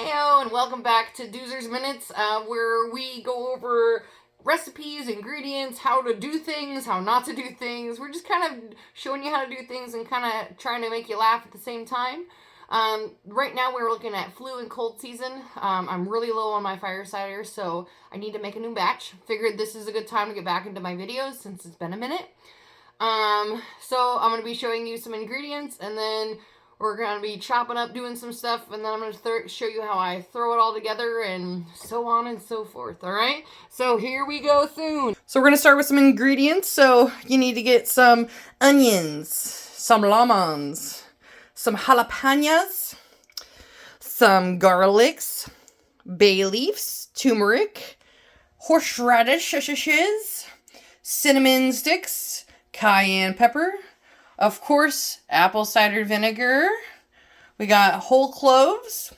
Heyo, and welcome back to Doozer's Minutes, where we go over recipes, ingredients, how to do things, how not to do things. We're just kind of showing you how to do things and kind of trying to make you laugh at the same time. Right now we're looking at flu and cold season. I'm really low on my fire cider, so I need to make a new batch. Figured this is a good time to get back into my videos since it's been a minute. So I'm going to be showing you some ingredients, and then we're going to be chopping up, doing some stuff, and then I'm going to show you how I throw it all together, and so on and so forth, alright? So here we go soon. So we're going to start with some ingredients. So you need to get some onions, some lemons, some jalapenos, some garlics, bay leaves, turmeric, horseradishes, cinnamon sticks, cayenne pepper, of course, apple cider vinegar. We got whole cloves,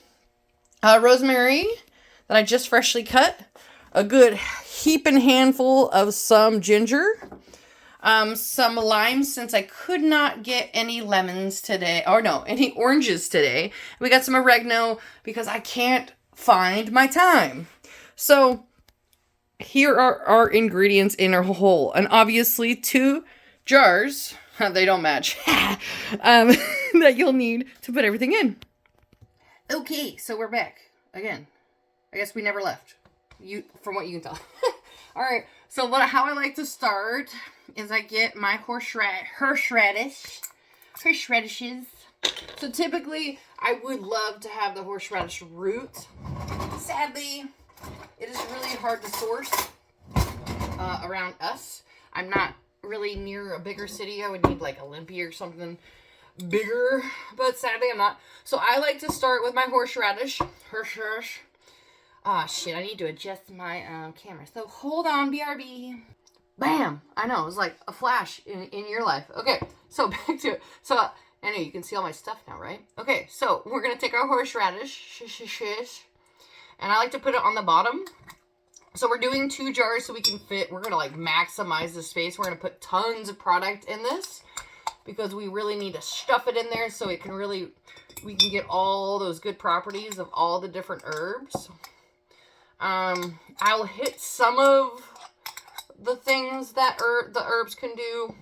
rosemary that I just freshly cut, a good heaping handful of some ginger, some limes since I could not get any lemons today, or no, any oranges today. We got some oregano because I can't find my thyme. So here are our ingredients in a whole, and obviously 2 jars. They don't match. That you'll need to put everything in. Okay, so we're back again. I guess we never left. From what you can tell. All right. So how I like to start is I get my horseradishes. So typically, I would love to have the horseradish root. Sadly, it is really hard to source around us. I'm not really near a bigger city. I would need like Olympia or something bigger, but sadly I'm not. So I like to start with my horseradish. Ah, shit, I need to adjust my camera. So hold on, BRB. Bam! I know, it was like a flash in your life. Okay, so back to it. So I know you can see all my stuff now, right? Okay, so we're gonna take our horseradish, and I like to put it on the bottom. So we're doing 2 jars so we can fit. We're going to like maximize the space. We're going to put tons of product in this because we really need to stuff it in there so it can really, we can get all those good properties of all the different herbs. I'll hit some of the things that the herbs can do.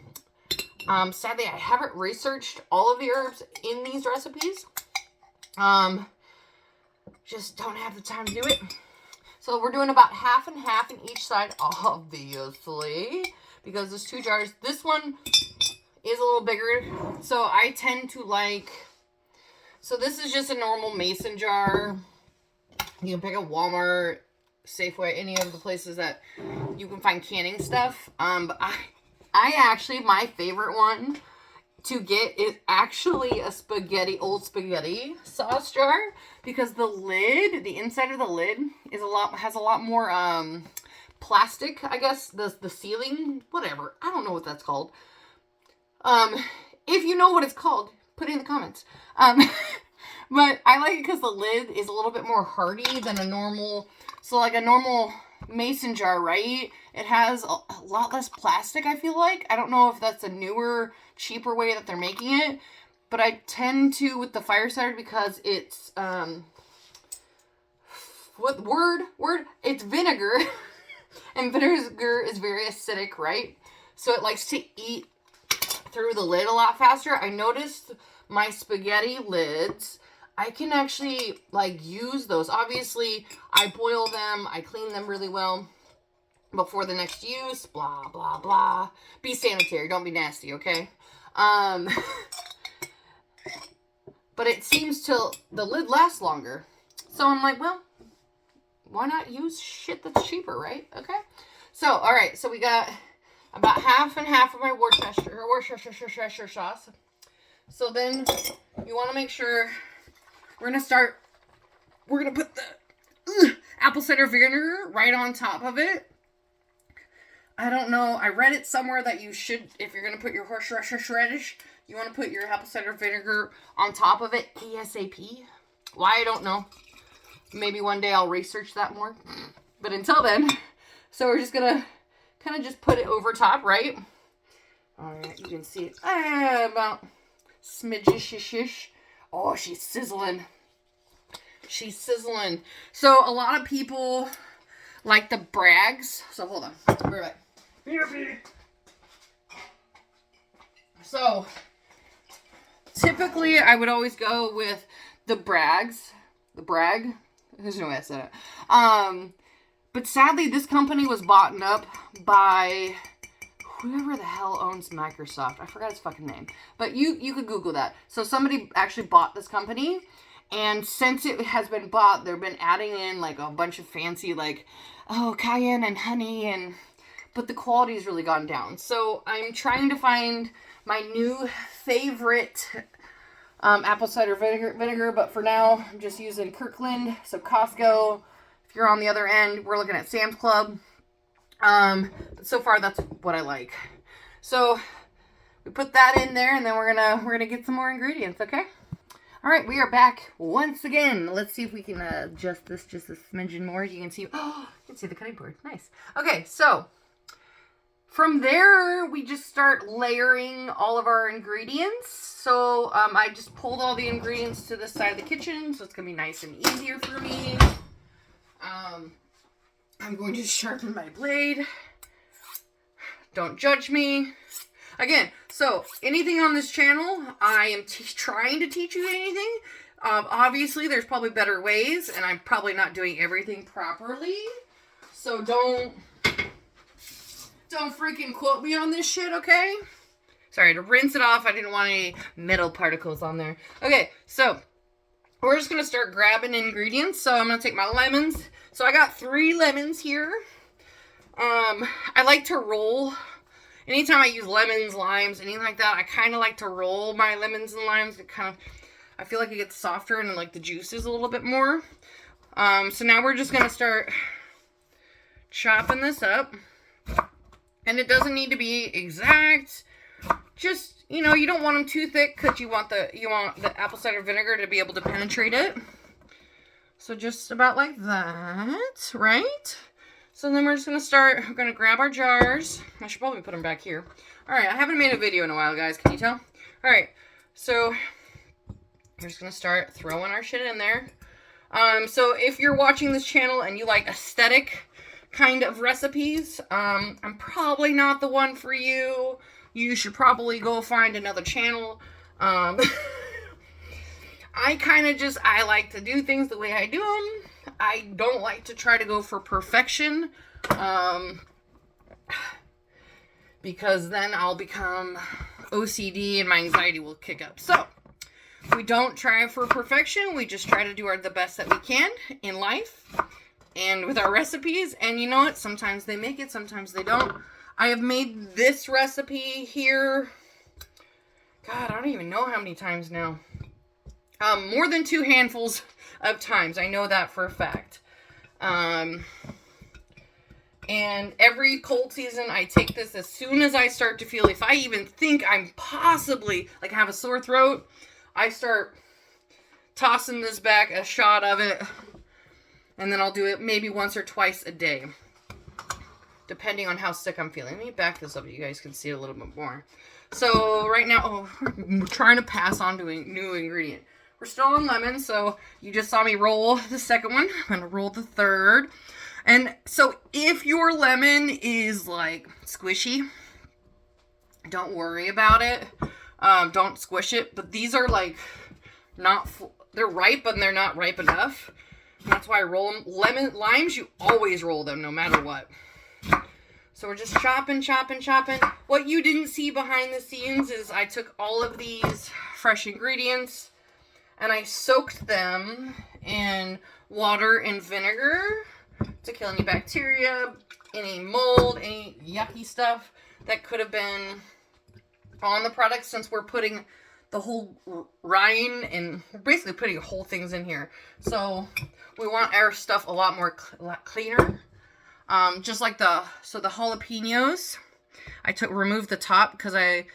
Sadly, I haven't researched all of the herbs in these recipes. Just don't have the time to do it. So we're doing about half and half in each side, obviously, because there's 2 jars. This one is a little bigger, so I tend to like, so this is just a normal mason jar. You can pick a Walmart, Safeway, any of the places that you can find canning stuff. But I actually, my favorite one to get is actually a old spaghetti sauce jar, because the lid, the inside of the lid has a lot more plastic, I guess, the sealing, whatever. I don't know what that's called. If you know what it's called, put it in the comments. But I like it because the lid is a little bit more hardy than a normal, so like a normal mason jar, right? It has a lot less plastic, I feel like. I don't know if that's a newer, cheaper way that they're making it, but I tend to with the fire cider because it's it's vinegar. And vinegar is very acidic, right? So it likes to eat through the lid a lot faster. I noticed my spaghetti lids, I can actually like use those. Obviously, I boil them, I clean them really well before the next use, blah, blah, blah. Be sanitary, don't be nasty, okay? But it seems to, the lid lasts longer. So I'm like, well, why not use shit that's cheaper, right? Okay. So, all right. So we got about half and half of my Worcestershire sauce. So then you want to make sure we're going to put the apple cider vinegar right on top of it. I don't know. I read it somewhere that you should, if you're going to put your horseradish, you want to put your apple cider vinegar on top of it ASAP. Why, I don't know. Maybe one day I'll research that more. But until then, so we're just going to kind of just put it over top, right? All right, you can see it about smidge-ish. Oh, she's sizzling. she's sizzling. So a lot of people like the Brags. So hold on. I'll be right back. So typically I would always go with the Brags. The Brag. There's no way I said it. But sadly this company was bought up by whoever the hell owns Microsoft. I forgot his fucking name. But you could Google that. So somebody actually bought this company. And since it has been bought, they've been adding in like a bunch of fancy like, oh, cayenne and honey. But the quality's really gone down. So I'm trying to find my new favorite apple cider vinegar. But for now, I'm just using Kirkland. So Costco. If you're on the other end, we're looking at Sam's Club. But so far that's what I like. So we put that in there, and then we're gonna get some more ingredients, okay? All right, we are back once again. Let's see if we can adjust this just a smidgen more. You can see, oh, you can see the cutting board. Nice. Okay, so from there we just start layering all of our ingredients. So I just pulled all the ingredients to this side of the kitchen, so it's gonna be nice and easier for me. I'm going to sharpen my blade. Don't judge me. Again, so anything on this channel, I am trying to teach you anything. Obviously, there's probably better ways, and I'm probably not doing everything properly. So don't freaking quote me on this shit, okay? Sorry, to rinse it off, I didn't want any metal particles on there. Okay, so we're just going to start grabbing ingredients. So I'm going to take my lemons. So I got 3 lemons here. I like to roll. Anytime I use lemons, limes, anything like that, I kind of like to roll my lemons and limes. I feel like it gets softer and like the juices a little bit more. So now we're just going to start chopping this up. And it doesn't need to be exact. Just, you know, you don't want them too thick because you want the apple cider vinegar to be able to penetrate it. So just about like that, right? So then we're just going to we're going to grab our jars. I should probably put them back here. All right, I haven't made a video in a while, guys. Can you tell? All right, so we're just going to start throwing our shit in there. So if you're watching this channel and you like aesthetic kind of recipes, I'm probably not the one for you. You should probably go find another channel. I like to do things the way I do them. I don't like to try to go for perfection, because then I'll become OCD and my anxiety will kick up. So we don't try for perfection. We just try to do the best that we can in life and with our recipes. And you know what? Sometimes they make it, sometimes they don't. I have made this recipe here, God, I don't even know how many times now. More than 2 handfuls of times. I know that for a fact. And every cold season, I take this as soon as I start to feel, if I even think I'm possibly, like, have a sore throat, I start tossing this back, a shot of it, and then I'll do it maybe once or twice a day, depending on how sick I'm feeling. Let me back this up so you guys can see it a little bit more. So right now, we're trying to pass on to a new ingredient. We're still on lemon, so you just saw me roll the second one. I'm going to roll the third. And so if your lemon is like squishy, don't worry about it. Don't squish it. But these are like they're ripe, but they're not ripe enough. That's why I roll them. Limes, you always roll them no matter what. So we're just chopping. What you didn't see behind the scenes is I took all of these fresh ingredients and I soaked them in water and vinegar to kill any bacteria, any mold, any yucky stuff that could have been on the product, since we're putting the whole rind and we're basically putting whole things in here. So we want our stuff a lot cleaner. Just like the jalapenos, I removed the top because I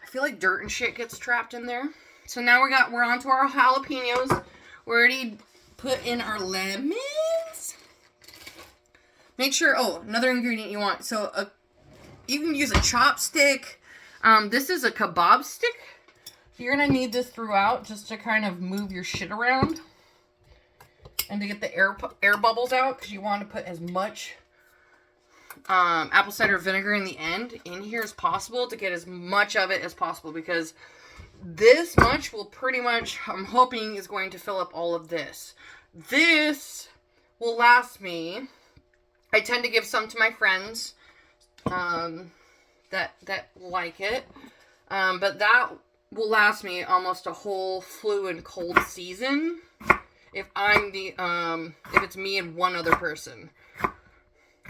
feel like dirt and shit gets trapped in there. So now we're on to our jalapenos. We already put in our lemons. Make sure, another ingredient you want. So you can use a chopstick. This is a kebab stick. You're going to need this throughout just to kind of move your shit around. and to get the air bubbles out, because you want to put as much apple cider vinegar in the end in here as possible to get as much of it as possible, because this much will pretty much, I'm hoping, is going to fill up all of this. This will last me. I tend to give some to my friends that like it, but that will last me almost a whole flu and cold season if I'm the if it's me and one other person.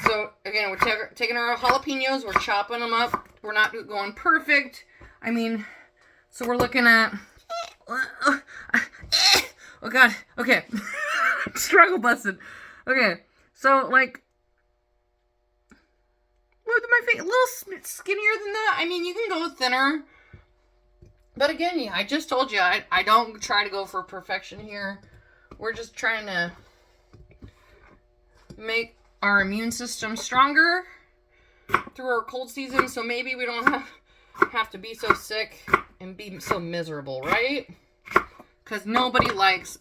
So again, we're taking our jalapenos, we're chopping them up. We're not going perfect. I mean, so we're looking at oh god, okay. Struggle busted. Okay, so like, with my face a little skinnier than that. I mean, you can go thinner, but again, yeah, I just told you I don't try to go for perfection here. We're just trying to make our immune system stronger through our cold season, so maybe we don't have to be so sick and be so miserable, right? Because nobody likes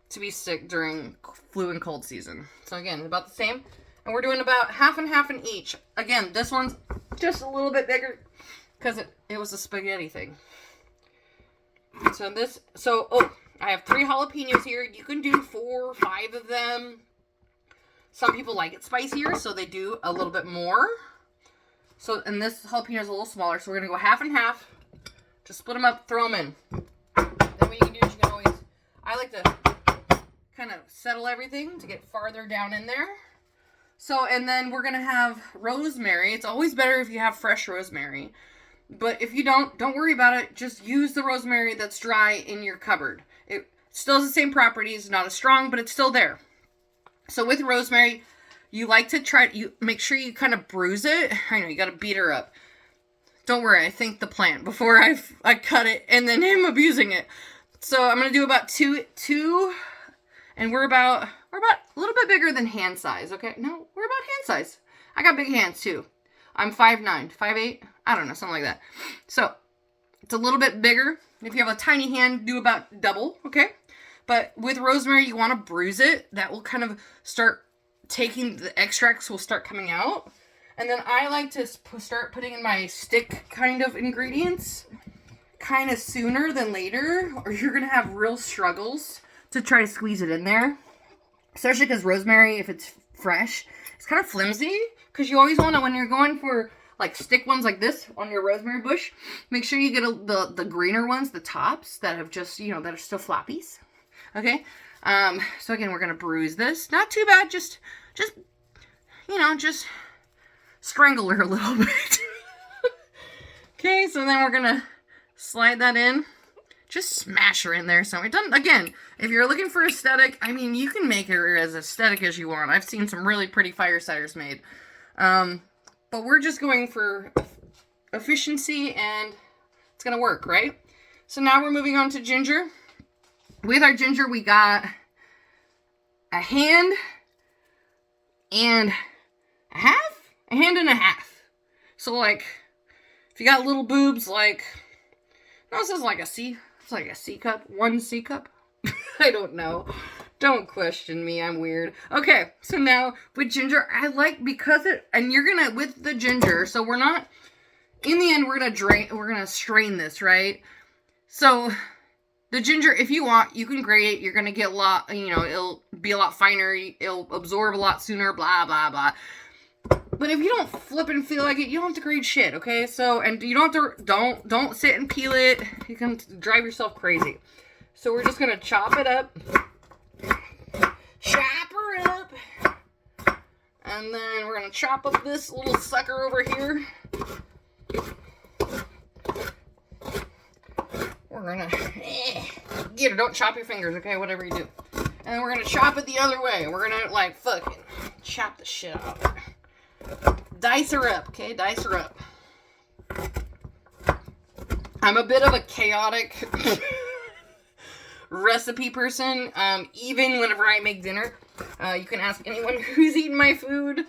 to be sick during flu and cold season. So again, about the same. And we're doing about half and half in each. Again, this one's just a little bit bigger because it was a spaghetti thing. So I have 3 jalapenos here. You can do 4 or 5 of them. Some people like it spicier, so they do a little bit more. So, and this jalapeno is a little smaller, so we're going to go half and half. Just split them up, throw them in. Then what you can do is you can always, I like to kind of settle everything to get farther down in there. So, and then we're going to have rosemary. It's always better if you have fresh rosemary. But if you don't worry about it. Just use the rosemary that's dry in your cupboard. It still has the same properties, not as strong, but it's still there. So with rosemary, you like to you make sure you kind of bruise it. I know, you got to beat her up. Don't worry, I think the plant before I cut it and then him abusing it. So I'm going to do about two, and we're about a little bit bigger than hand size, okay? No, we're about hand size. I got big hands too. I'm 5'9", 5'8", I don't know, something like that. So it's a little bit bigger. If you have a tiny hand, do about double, okay? But with rosemary, you want to bruise it. That will kind of start taking, the extracts will start coming out. And then I like to start putting in my stick kind of ingredients kind of sooner than later, or you're going to have real struggles to try to squeeze it in there. Especially because rosemary, if it's fresh, it's kind of flimsy. Because you always want to, when you're going for like stick ones like this on your rosemary bush, make sure you get the greener ones, the tops that have just, that are still floppies. Okay, so again, we're going to bruise this. Not too bad, just strangle her a little bit. Okay, so then we're going to slide that in. Just smash her in there. So it doesn't, again, if you're looking for aesthetic, I mean, you can make her as aesthetic as you want. I've seen some really pretty fire ciders made. But we're just going for efficiency, and it's going to work, right? So now we're moving on to ginger. With our ginger, we got a hand and a half? A hand and a half. So, like, if you got little boobs, like, no, this is like a C, it's like a C cup, 1 C cup. I don't know. Don't question me, I'm weird. Okay, so now with ginger, I like, because and you're gonna, with the ginger, so we're not, in the end, we're gonna strain this, right? So, the ginger, if you want, you can grate it. You're going to get a lot, it'll be a lot finer. It'll absorb a lot sooner, blah, blah, blah. But if you don't flip and feel like it, you don't have to grate shit, okay? So, and you don't have to, don't sit and peel it. You can drive yourself crazy. So we're just going to chop it up. Chop her up. And then we're going to chop up this little sucker over here. We're gonna get her. Don't chop your fingers, okay? Whatever you do. And then we're gonna chop it the other way. We're gonna, like, fucking chop the shit out of her. Dice her up, okay? Dice her up. I'm a bit of a chaotic recipe person. Even whenever I make dinner, you can ask anyone who's eaten my food.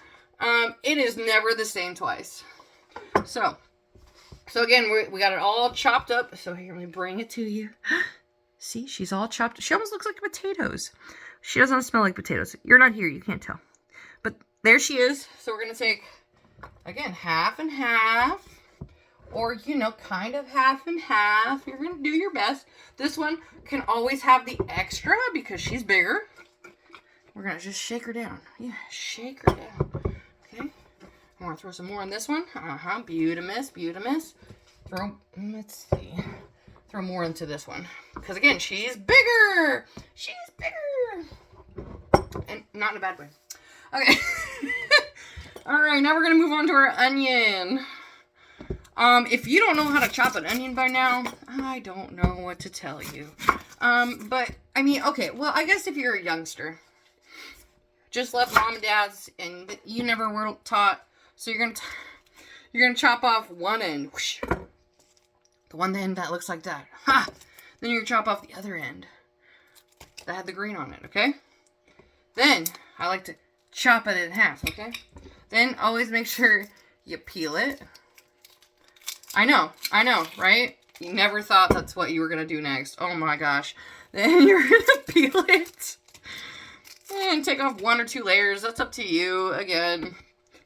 It is never the same twice. So again, we got it all chopped up. So here, let me bring it to you. See, she's all chopped. She almost looks like potatoes. She doesn't smell like potatoes. You're not here, you can't tell. But there she is. So we're gonna take, again, half and half. Or, you know, kind of half and half. You're gonna do your best. This one can always have the extra because she's bigger. We're gonna just shake her down. Yeah, shake her down. Okay. I want to throw some more on this one. Beautimous, beautimous. Let's see. Throw more into this one. Because again, she's bigger. She's bigger. And not in a bad way. Okay. All right, now we're gonna move on to our onion. If you don't know how to chop an onion by now, I don't know what to tell you. But I mean, okay, well, I guess if you're a youngster, just left mom and dad's, and you never were taught, so you're gonna chop off one end, whoosh, the one end that looks like that, ha! Then you're gonna chop off the other end that had the green on it, okay? Then I like to chop it in half, okay? Then always make sure you peel it. I know, right? You never thought that's what you were gonna do next. Oh my gosh. Then you're gonna peel it. And take off 1 or 2 layers. That's up to you. Again,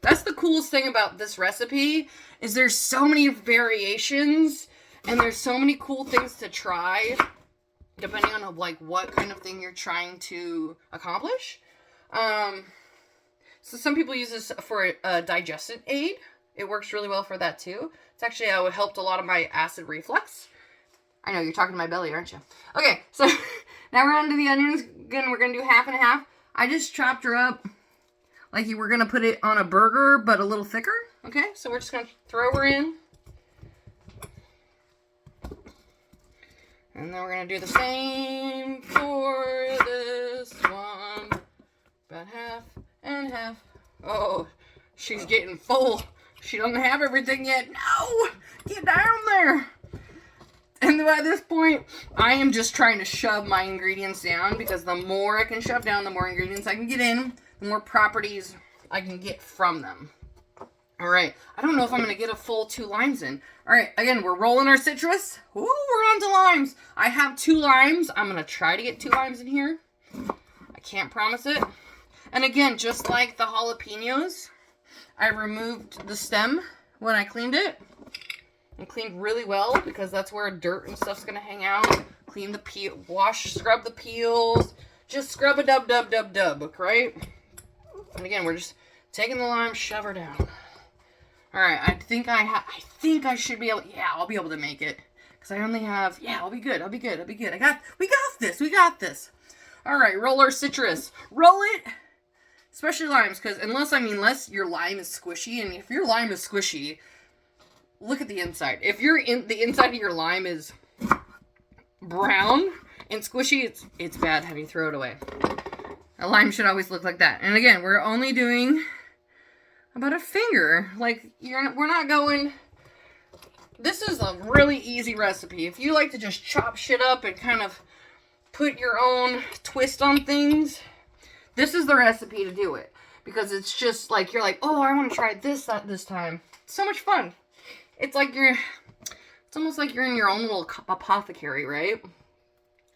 that's the coolest thing about this recipe is there's so many variations and there's so many cool things to try depending on like what kind of thing you're trying to accomplish. So some people use this for a digestion aid. It works really well for that too. It's actually helped a lot of my acid reflux. I know, you're talking to my belly, aren't you? Okay, so now we're on to the onions. Again, we're going to do half and half. I just chopped her up like you were going to put it on a burger, but a little thicker. Okay, so we're just going to throw her in. And then we're going to do the same for this one. About half and half. Oh, she's getting full. She doesn't have everything yet. No! Get down there! And by this point, I am just trying to shove my ingredients down because the more I can shove down, the more ingredients I can get in, the more properties I can get from them. All right. I don't know if I'm going to get a full 2 limes in. All right. Again, we're rolling our citrus. Ooh, we're on to limes. I have 2 limes. I'm going to try to get 2 limes in here. I can't promise it. And again, just like the jalapenos, I removed the stem when I cleaned it. And cleaned really well because that's where dirt and stuff's gonna hang out. Clean the peel, wash, scrub the peels. Just scrub a dub, right? And again, we're just taking the lime, shove her down. All right, I think I should be able. Yeah, I'll be able to make it because I only have. Yeah, I'll be good. We got this. All right, roll our citrus. Roll it. Especially limes, because unless your lime is squishy, and if your lime is squishy, look at the inside. If the inside of your lime is brown and squishy, it's bad. Have you throw it away. A lime should always look like that. And again, we're only doing about a finger. Like we're not going. This is a really easy recipe. If you like to just chop shit up and kind of put your own twist on things, this is the recipe to do it. Because it's just like, you're like, oh, I want to try this time. It's so much fun. It's almost like you're in your own little apothecary, right?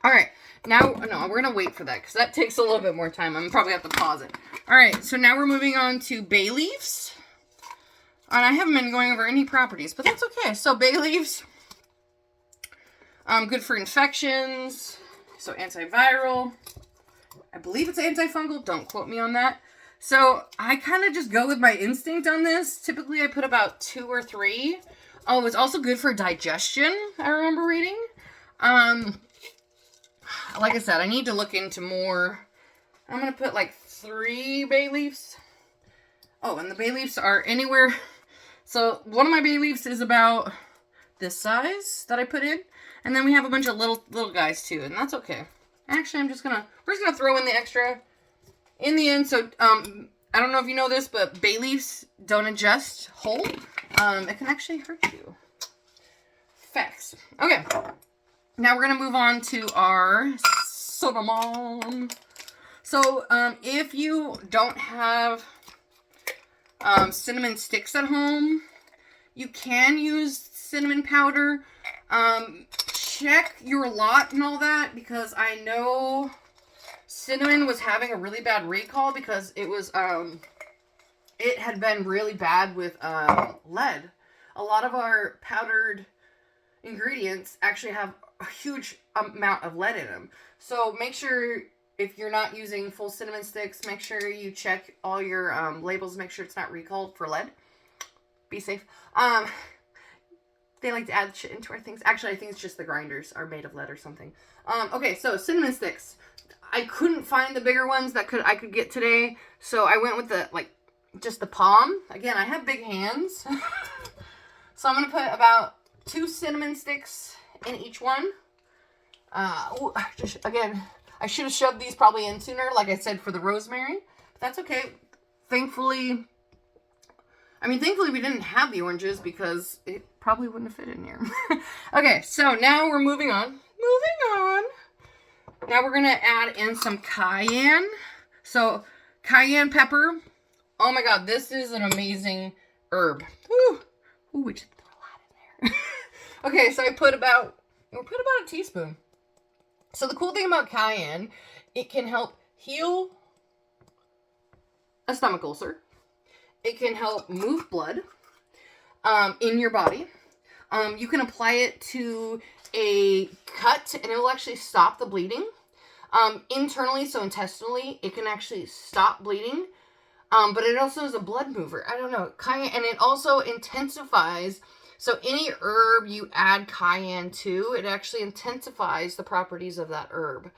All right. Now, no, we're going to wait for that because that takes a little bit more time. I'm probably have to pause it. All right. So now we're moving on to bay leaves. And I haven't been going over any properties, but that's okay. So bay leaves, good for infections. So antiviral. I believe it's antifungal. Don't quote me on that. So I kind of just go with my instinct on this. Typically I put about 2 or 3. Oh, it's also good for digestion, I remember reading. Like I said, I need to look into more. I'm going to put like 3 bay leaves. Oh, and the bay leaves are anywhere. So one of my bay leaves is about this size that I put in. And then we have a bunch of little guys too, and that's okay. Actually, we're just gonna throw in the extra in the end. So, I don't know if you know this, but bay leaves don't adjust whole. It can actually hurt you. Facts. Okay. Now we're gonna move on to our cinnamon. So, if you don't have cinnamon sticks at home, you can use cinnamon powder. Check your lot and all that, because I know cinnamon was having a really bad recall because it was, it had been really bad with, lead. A lot of our powdered ingredients actually have a huge amount of lead in them. So make sure if you're not using full cinnamon sticks, make sure you check all your labels, make sure it's not recalled for lead. Be safe. They like to add shit into our things. Actually, I think it's just the grinders are made of lead or something. Okay, so cinnamon sticks. I couldn't find the bigger ones that I could get today, so I went with the, like, just the palm. Again, I have big hands. So I'm going to put about 2 cinnamon sticks in each one. Again, I should have shoved these probably in sooner, like I said, for the rosemary. But that's okay. Thankfully we didn't have the oranges because it probably wouldn't have fit in here. Okay, so now we're moving on. Now we're going to add in some cayenne. So, cayenne pepper. Oh my god, this is an amazing herb. Ooh, we just put a lot in there. Okay, so we'll put about a teaspoon. So the cool thing about cayenne, it can help heal a stomach ulcer. It can help move blood in your body. You can apply it to a cut and it will actually stop the bleeding. Internally, so intestinally, it can actually stop bleeding. But it also is a blood mover. I don't know. Cayenne, and it also intensifies. So any herb you add cayenne to, it actually intensifies the properties of that herb.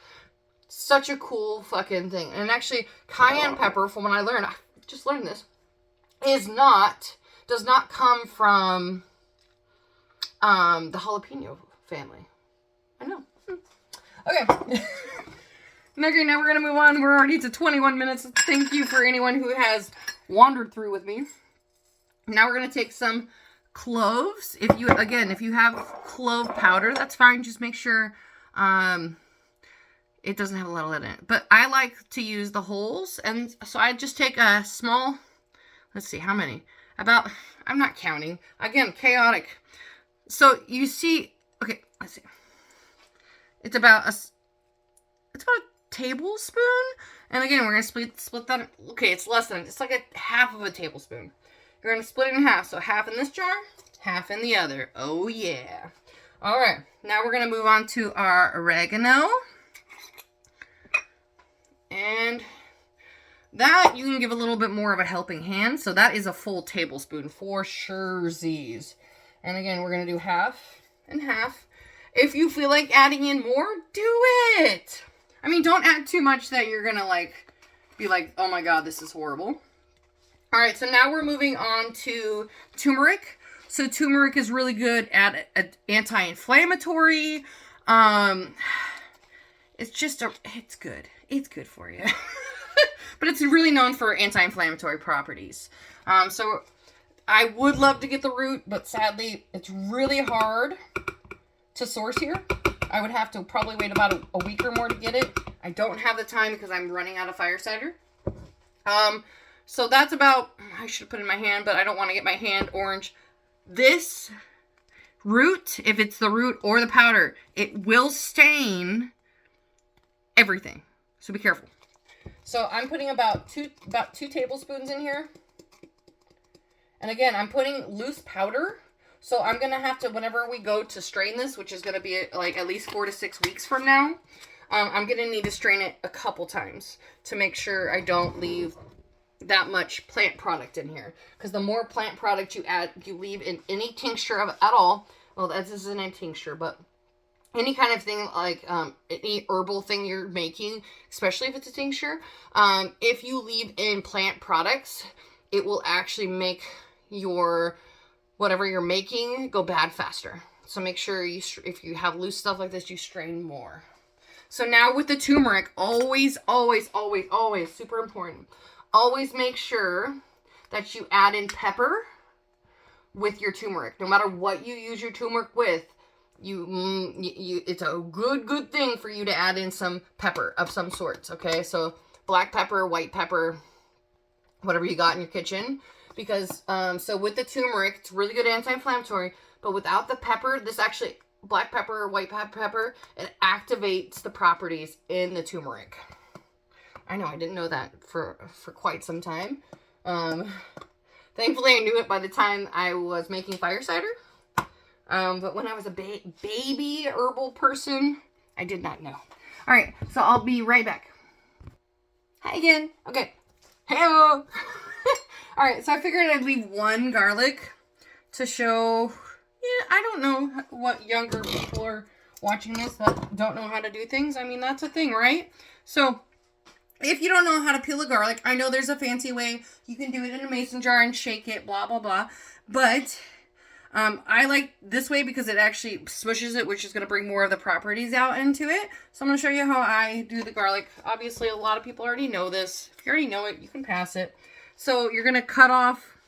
Such a cool fucking thing. And actually, cayenne pepper, from what I learned, I just learned this, does not come from the jalapeno family. I know. Okay. Okay, now we're going to move on. We're already to 21 minutes. Thank you for anyone who has wandered through with me. Now we're going to take some cloves. If you have clove powder, that's fine. Just make sure it doesn't have a lot of lead in it. But I like to use the wholes. And so I just take a small, let's see, how many? I'm not counting. Again, chaotic. So you see, okay, let's see. It's about a tablespoon. And again, we're going to split that. Okay, it's like a half of a tablespoon. You're going to split it in half. So half in this jar, half in the other. Oh, yeah. All right. Now we're going to move on to our oregano. And that you can give a little bit more of a helping hand. So that is a full tablespoon for sure. And again, we're going to do half and half. If you feel like adding in more, do it. I mean, don't add too much that you're going to be like, oh my god, this is horrible. All right, so now we're moving on to turmeric. So turmeric is really good at anti-inflammatory. It's good. It's good for you. But it's really known for anti-inflammatory properties. So I would love to get the root, but sadly, it's really hard to source here. I would have to probably wait about a week or more to get it. I don't have the time because I'm running out of fire cider. So that's about, I should put it in my hand, but I don't want to get my hand orange. This root, if it's the root or the powder, it will stain everything. So be careful. So I'm putting about two tablespoons in here. And again, I'm putting loose powder. So I'm going to have to, whenever we go to strain this, which is going to be like at least 4 to 6 weeks from now, I'm going to need to strain it a couple times to make sure I don't leave that much plant product in here. Because the more plant product you leave in any tincture at all, well, this isn't a tincture, but any kind of thing like any herbal thing you're making, especially if it's a tincture, if you leave in plant products, it will actually make your whatever you're making go bad faster. So make sure if you have loose stuff like this, you strain more. So now with the turmeric, always, super important. Always make sure that you add in pepper with your turmeric. No matter what you use your turmeric with, it's a good thing for you to add in some pepper of some sorts, okay? So black pepper, white pepper, whatever you got in your kitchen. Because, so with the turmeric, it's really good anti-inflammatory, but without the pepper, this actually, black pepper, white pepper, it activates the properties in the turmeric. I know, I didn't know that for quite some time. Thankfully, I knew it by the time I was making fire cider. But when I was a baby herbal person, I did not know. All right, so I'll be right back. Hi again. Okay. Hello. All right, so I figured I'd leave one garlic to show. Yeah, I don't know what younger people are watching this that don't know how to do things. I mean, that's a thing, right? So if you don't know how to peel a garlic, I know there's a fancy way. You can do it in a mason jar and shake it, blah, blah, blah. But I like this way because it actually smushes it, which is going to bring more of the properties out into it. So I'm going to show you how I do the garlic. Obviously, a lot of people already know this. If you already know it, you can pass it. So you're going to cut off.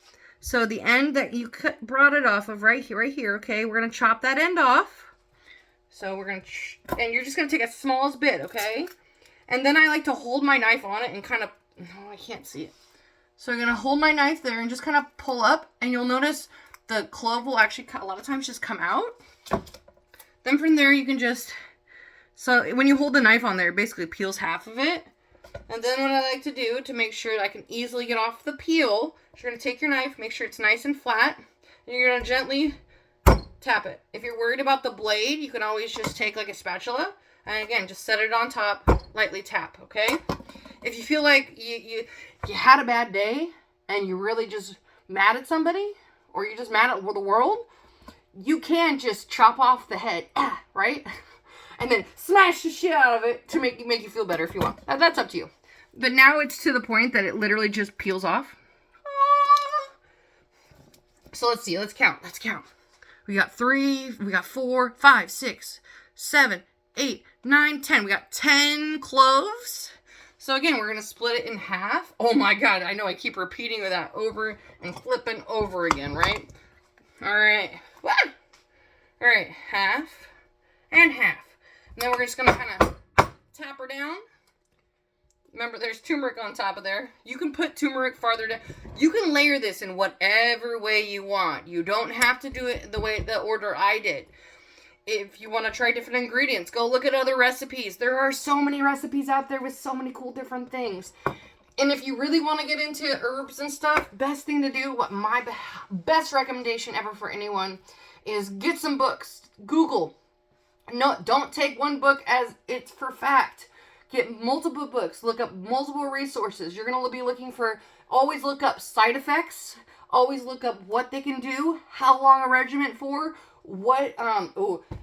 So the end that you brought it off of right here, okay? We're going to chop that end off. So we're going to, and you're just going to take a smallest bit, okay? And then I like to hold my knife on it and kind of, oh, I can't see it. So I'm going to hold my knife there and just kind of pull up. And you'll notice the clove will actually, a lot of times, just come out. Then from there, you can just, so when you hold the knife on there, it basically peels half of it. And then what I like to do to make sure I can easily get off the peel, is you're going to take your knife, make sure it's nice and flat, and you're going to gently tap it. If you're worried about the blade, you can always just take like a spatula, and again, just set it on top, lightly tap, okay? If you feel like you had a bad day, and you're really just mad at somebody, or you're just mad at the world, you can just chop off the head, right? And then smash the shit out of it to make you feel better if you want. That's up to you. But now it's to the point that it literally just peels off. So let's see. Let's count. We got 3, we got 4, 5, 6, 7, 8, 9, 10. We got 10 cloves. So again, we're going to split it in half. Oh my God. I know I keep repeating that over and flipping over again, right? All right. All right. Half and half. And then we're just going to kind of tap her down. Remember, there's turmeric on top of there. You can put turmeric farther down. You can layer this in whatever way you want. You don't have to do it the order I did. If you want to try different ingredients, go look at other recipes. There are so many recipes out there with so many cool different things. And if you really want to get into herbs and stuff, best thing to do, what my best recommendation ever for anyone is get some books. Google. No, don't take one book as it's for fact. Get multiple books. Look up multiple resources. You're going to be looking for, always look up side effects. Always look up what they can do, how long a regimen for, what,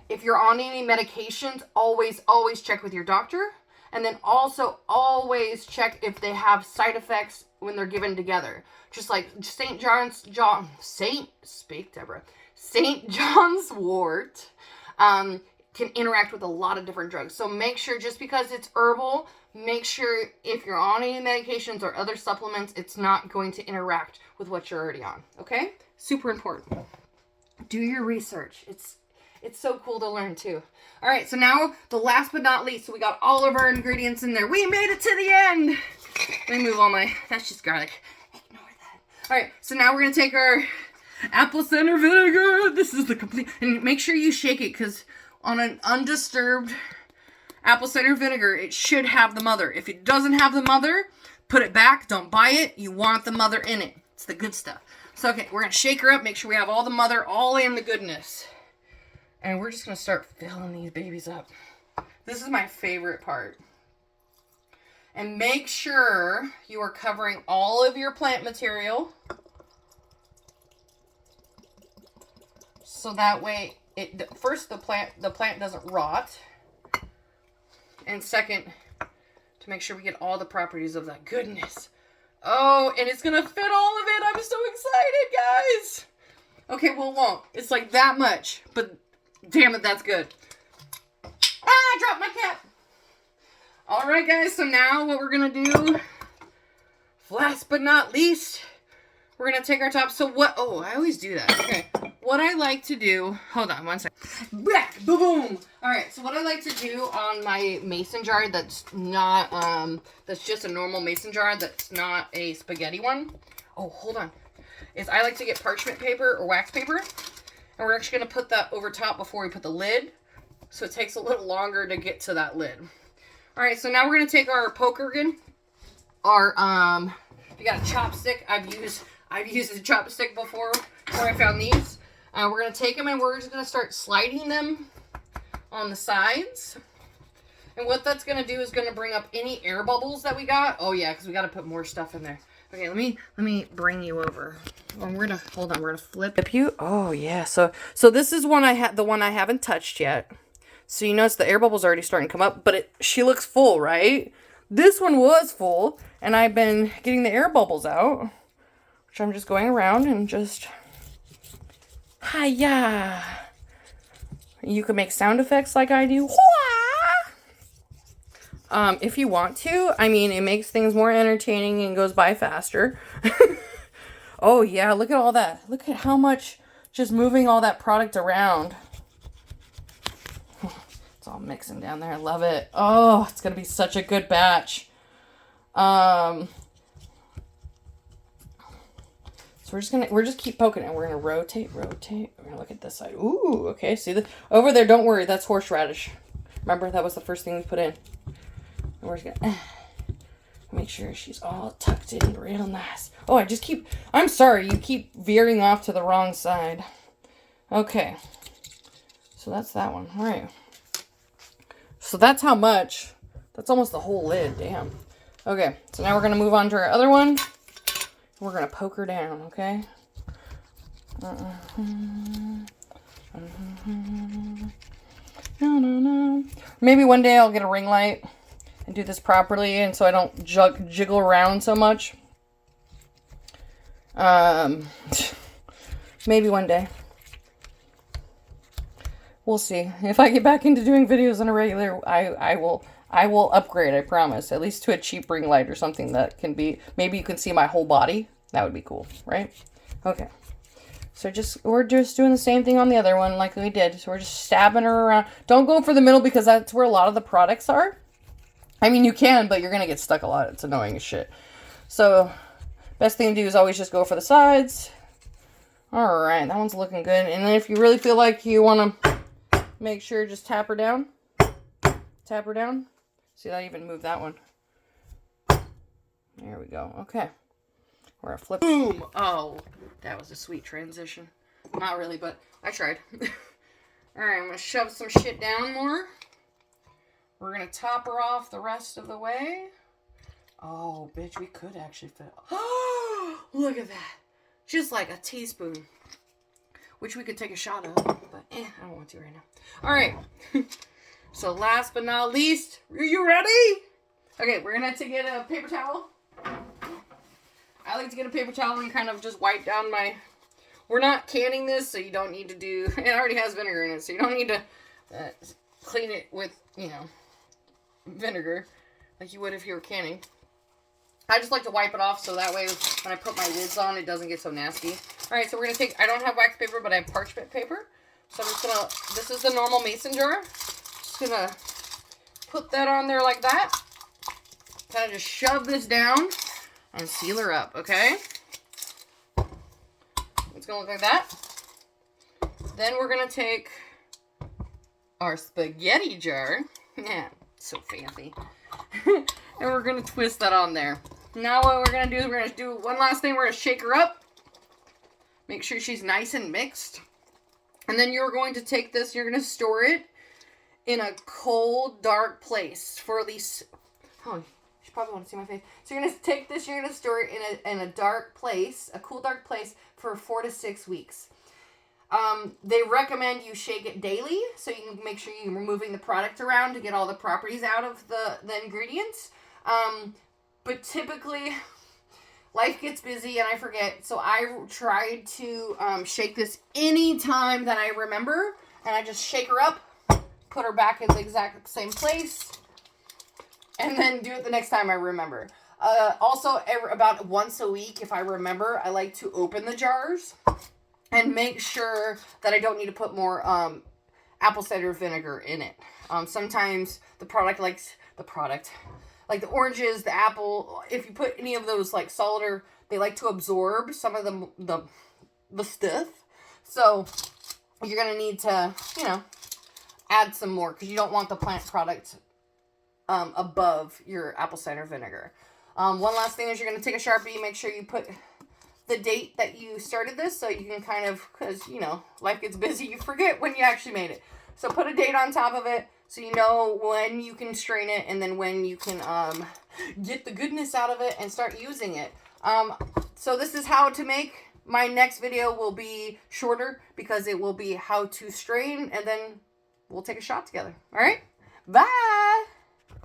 if you're on any medications, always check with your doctor. And then also always check if they have side effects when they're given together. Just like St. John's wort, can interact with a lot of different drugs. So make sure, just because it's herbal, make sure if you're on any medications or other supplements, it's not going to interact with what you're already on. Okay? Super important. Do your research. It's so cool to learn too. All right, so now the last but not least, so we got all of our ingredients in there. We made it to the end. Let me move all my, that's just garlic. Ignore that. All right, so now we're going to take our apple cider vinegar. This is the complete, and make sure you shake it, because on an undisturbed apple cider vinegar, it should have the mother. If it doesn't have the mother, put it back. Don't buy it. You want the mother in it. It's the good stuff. So, okay, we're going to shake her up, make sure we have all the mother, all in the goodness. And we're just going to start filling these babies up. This is my favorite part. And make sure you are covering all of your plant material. So that way, first, the plant doesn't rot. And second, to make sure we get all the properties of that goodness. Oh, and it's going to fit all of it. I'm so excited, guys. Okay, well, it won't. It's like that much. But damn it, that's good. I dropped my cap. All right, guys. So now what we're going to do, last but not least, we're going to take our top. So what? Oh, I always do that. Okay. What I like to do, hold on one second. Boom. All right, so what I like to do on my mason jar that's not, that's just a normal mason jar that's not a spaghetti one. Oh, hold on. Is I like to get parchment paper or wax paper, and we're actually going to put that over top before we put the lid, so it takes a little longer to get to that lid. All right, so now we're going to take our poker again. our, you got a chopstick. I've used a chopstick before I found these. We're going to take them and we're just going to start sliding them on the sides. And what that's going to do is going to bring up any air bubbles that we got. Oh yeah, because we got to put more stuff in there. Okay, let me bring you over. Well, we're gonna hold on. We're gonna flip you. Oh yeah. So this is the one I haven't touched yet. So you notice the air bubbles already starting to come up, but she looks full, right? This one was full, and I've been getting the air bubbles out, which I'm just going around and just hiya. You can make sound effects like I do. If you want to. I mean, it makes things more entertaining and goes by faster. Oh, yeah, look at all that. Look at how much just moving all that product around. It's all mixing down there. I love it. Oh, it's going to be such a good batch. So we're just keep poking it. We're going to rotate. We're going to look at this side. Ooh, okay. See over there, don't worry. That's horseradish. Remember, that was the first thing we put in. And we're just gonna make sure she's all tucked in real nice. Oh, I'm sorry, you keep veering off to the wrong side. Okay. So that's that one. All right. So that's how much. That's almost the whole lid. Damn. Okay. So now we're going to move on to our other one. We're going to poke her down, okay? Maybe one day I'll get a ring light and do this properly, and so I don't jiggle around so much. Maybe one day. We'll see. If I get back into doing videos on a regular, I will upgrade, I promise. At least to a cheap ring light or something that can be, maybe you can see my whole body. That would be cool, right? Okay. So we're just doing the same thing on the other one like we did. So we're just stabbing her around. Don't go for the middle because that's where a lot of the products are. I mean, you can, but you're going to get stuck a lot. It's annoying as shit. So, best thing to do is always just go for the sides. Alright, that one's looking good. And then if you really feel like you want to make sure, just tap her down. Tap her down. See, I even moved that one. There we go. Okay. We're going to flip. Boom! Oh, that was a sweet transition. Not really, but I tried. Alright, I'm going to shove some shit down more. We're going to top her off the rest of the way. Oh, bitch, we could actually fit. Oh, look at that. Just like a teaspoon. Which we could take a shot of. But, I don't want to right now. All right. So, last but not least, are you ready? Okay, we're going to get a paper towel. I like to get a paper towel and kind of just wipe down my... We're not canning this, so you don't need to do... It already has vinegar in it, so you don't need to clean it with, vinegar like you would if you were canning. I just like to wipe it off so that way when I put my lids on it doesn't get so nasty. Alright, so we're going to take, I don't have wax paper, but I have parchment paper. So I'm just going to, this is the normal mason jar. Just going to put that on there like that. Kind of just shove this down and seal her up, okay? It's going to look like that. Then we're going to take our spaghetti jar. Yeah. So fancy. And we're going to twist that on there. Now what we're going to do is we're going to do one last thing. We're going to shake her up. Make sure she's nice and mixed. And then you're going to take this, you're going to store it in a cold, dark place for at least... Oh, you should probably want to see my face. So you're going to take this, you're going to store it in a dark place, a cool, dark place for 4 to 6 weeks. They recommend you shake it daily, so you can make sure you're moving the product around to get all the properties out of the ingredients. But typically, life gets busy and I forget, so I tried to shake this any time that I remember, and I just shake her up, put her back in the exact same place, and then do it the next time I remember. Also, about once a week, if I remember, I like to open the jars and make sure that I don't need to put more apple cider vinegar in it. Sometimes the product like the oranges, the apple, if you put any of those like solid, they like to absorb some of the stuff. So you're going to need to, add some more because you don't want the plant product above your apple cider vinegar. One last thing is you're going to take a Sharpie, make sure you put the date that you started this, so you can kind of, because, you know, life gets busy, you forget when you actually made it. So put a date on top of it, so you know when you can strain it, and then when you can get the goodness out of it and start using it. So this is how to make. My next video will be shorter, because it will be how to strain, and then we'll take a shot together. All right? Bye!